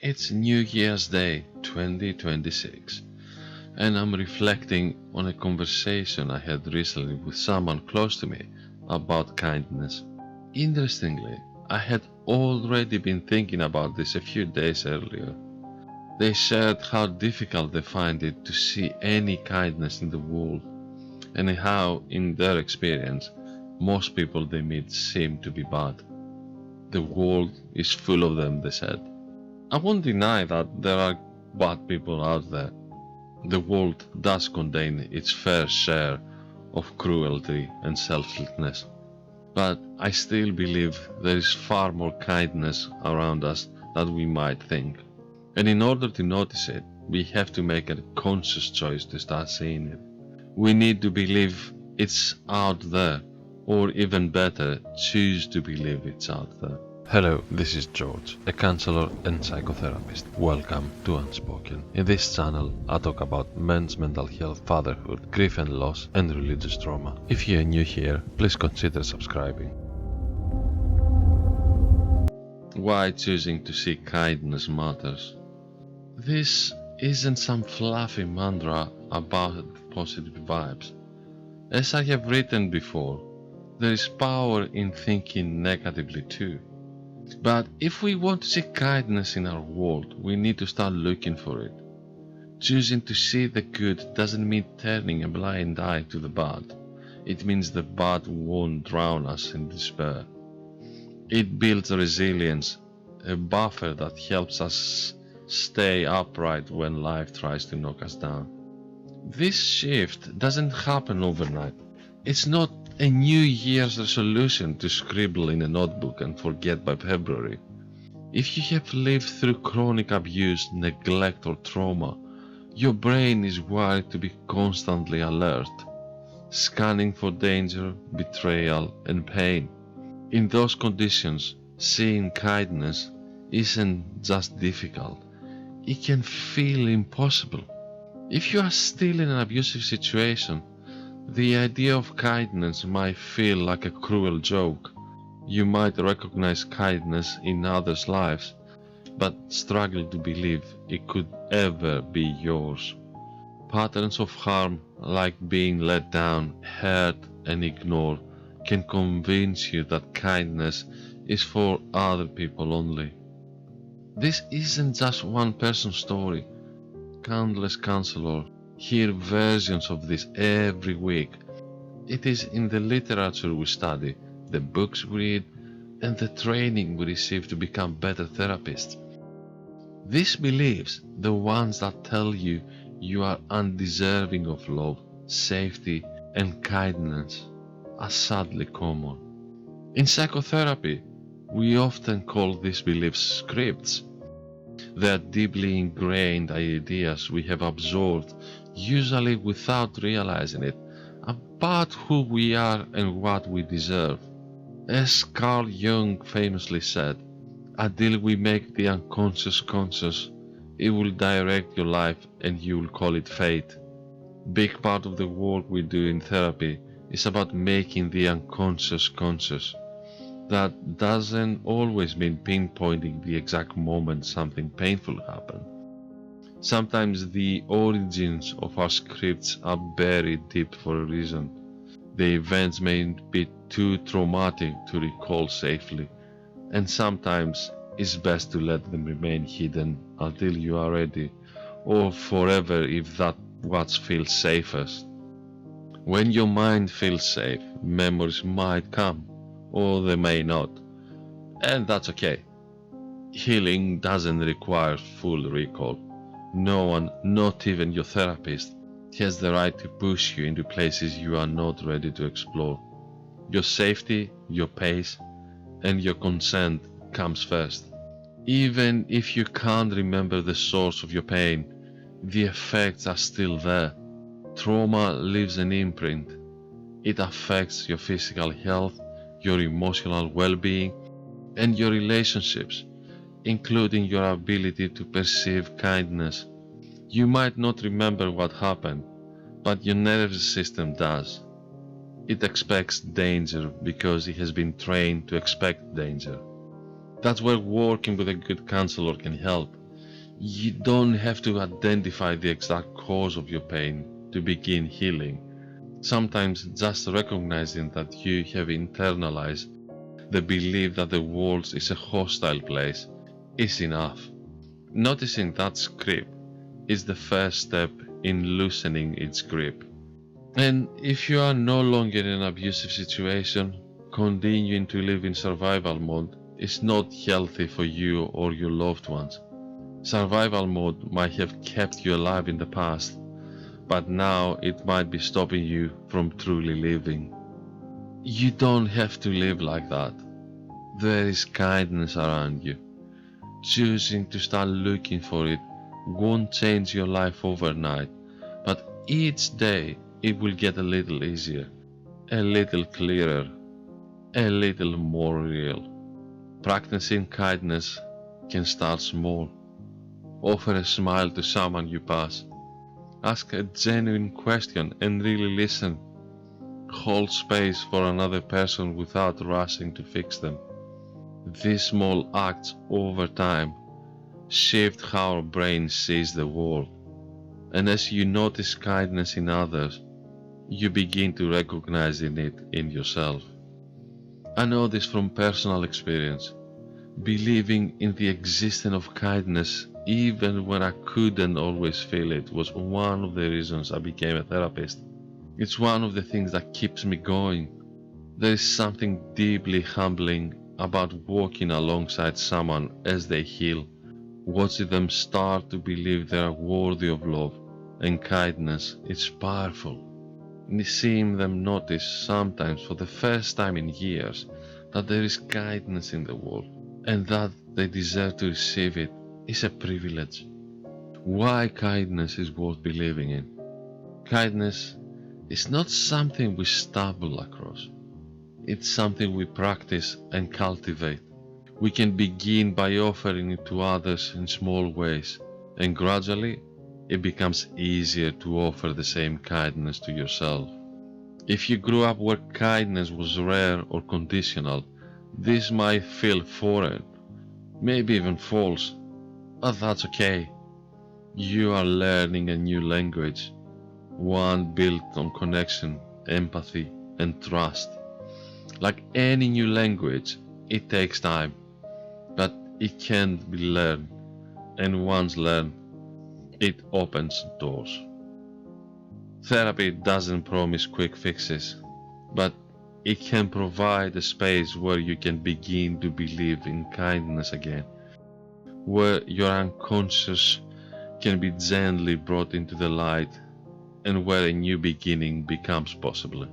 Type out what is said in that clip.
It's New Year's Day 2026, and I'm reflecting on a conversation I had recently with someone close to me about kindness. Interestingly, I had already been thinking about this a few days earlier. They shared how difficult they find it to see any kindness in the world, and how, in their experience, most people they meet seem to be bad. The world is full of them, they said. I won't deny that there are bad people out there. The world does contain its fair share of cruelty and selflessness, but I still believe there is far more kindness around us than we might think. And in order to notice it, we have to make a conscious choice to start seeing it. We need to believe it's out there, or even better, choose to believe it's out there. Hello, this is George, a counselor and psychotherapist. Welcome to Unspoken. In this channel, I talk about men's mental health, fatherhood, grief and loss, and religious trauma. If you are new here, please consider subscribing. Why choosing to see kindness matters. This isn't some fluffy mantra about positive vibes. As I have written before, there is power in thinking negatively too. But if we want to see kindness in our world, we need to start looking for it. Choosing to see the good doesn't mean turning a blind eye to the bad. It means the bad won't drown us in despair. It builds resilience, a buffer that helps us stay upright when life tries to knock us down. This shift doesn't happen overnight. It's not a New Year's resolution to scribble in a notebook and forget by February. If you have lived through chronic abuse, neglect or trauma, your brain is wired to be constantly alert, scanning for danger, betrayal and pain. In those conditions, seeing kindness isn't just difficult, it can feel impossible. If you are still in an abusive situation, the idea of kindness might feel like a cruel joke. You might recognize kindness in others' lives, but struggle to believe it could ever be yours. Patterns of harm, like being let down, hurt, and ignored, can convince you that kindness is for other people only. This isn't just one person's story. Countless counselors hear versions of this every week. It is in the literature we study, the books we read, and the training we receive to become better therapists. These beliefs, the ones that tell you you are undeserving of love, safety, and kindness, are sadly common. In psychotherapy, we often call these beliefs scripts. They are deeply ingrained ideas we have absorbed, usually without realizing it, about who we are and what we deserve. As Carl Jung famously said, until we make the unconscious conscious, it will direct your life and you will call it fate. Big part of the work we do in therapy is about making the unconscious conscious. That doesn't always mean pinpointing the exact moment something painful happened. Sometimes the origins of our scripts are buried deep for a reason. The events may be too traumatic to recall safely, and sometimes it's best to let them remain hidden until you are ready, or forever if that's what feels safest. When your mind feels safe, memories might come, or they may not, and that's okay. Healing doesn't require full recall. No one, not even your therapist, has the right to push you into places you are not ready to explore. Your safety, your pace, and your consent comes first. Even if you can't remember the source of your pain, the effects are still there. Trauma leaves an imprint. It affects your physical health, your emotional well-being, and your relationships, including your ability to perceive kindness. You might not remember what happened, but your nervous system does. It expects danger because it has been trained to expect danger. That's where working with a good counselor can help. You don't have to identify the exact cause of your pain to begin healing. Sometimes just recognizing that you have internalized the belief that the world is a hostile place is enough. Noticing that grip is the first step in loosening its grip. And if you are no longer in an abusive situation, continuing to live in survival mode is not healthy for you or your loved ones. Survival mode might have kept you alive in the past, but now it might be stopping you from truly living. You don't have to live like that. There is kindness around you. Choosing to start looking for it won't change your life overnight, but each day it will get a little easier, a little clearer, a little more real. Practicing kindness can start small. Offer a smile to someone you pass. Ask a genuine question and really listen. Hold space for another person without rushing to fix them. These small acts over time shift how our brain sees the world. And as you notice kindness in others, you begin to recognize it in yourself. I know this from personal experience. Believing in the existence of kindness, even when I couldn't always feel it, was one of the reasons I became a therapist. It's one of the things that keeps me going. There is something deeply humbling about walking alongside someone as they heal, watching them start to believe they are worthy of love and kindness. It's powerful. And seeing them notice, sometimes for the first time in years, that there is kindness in the world and that they deserve to receive it is a privilege. Why kindness is worth believing in? Kindness is not something we stumble across. It's something we practice and cultivate. We can begin by offering it to others in small ways, and gradually it becomes easier to offer the same kindness to yourself. If you grew up where kindness was rare or conditional, this might feel foreign, maybe even false, but that's okay. You are learning a new language, one built on connection, empathy, and trust. Like any new language, it takes time, but it can be learned, and once learned, it opens doors. Therapy doesn't promise quick fixes, but it can provide a space where you can begin to believe in kindness again, where your unconscious can be gently brought into the light, and where a new beginning becomes possible.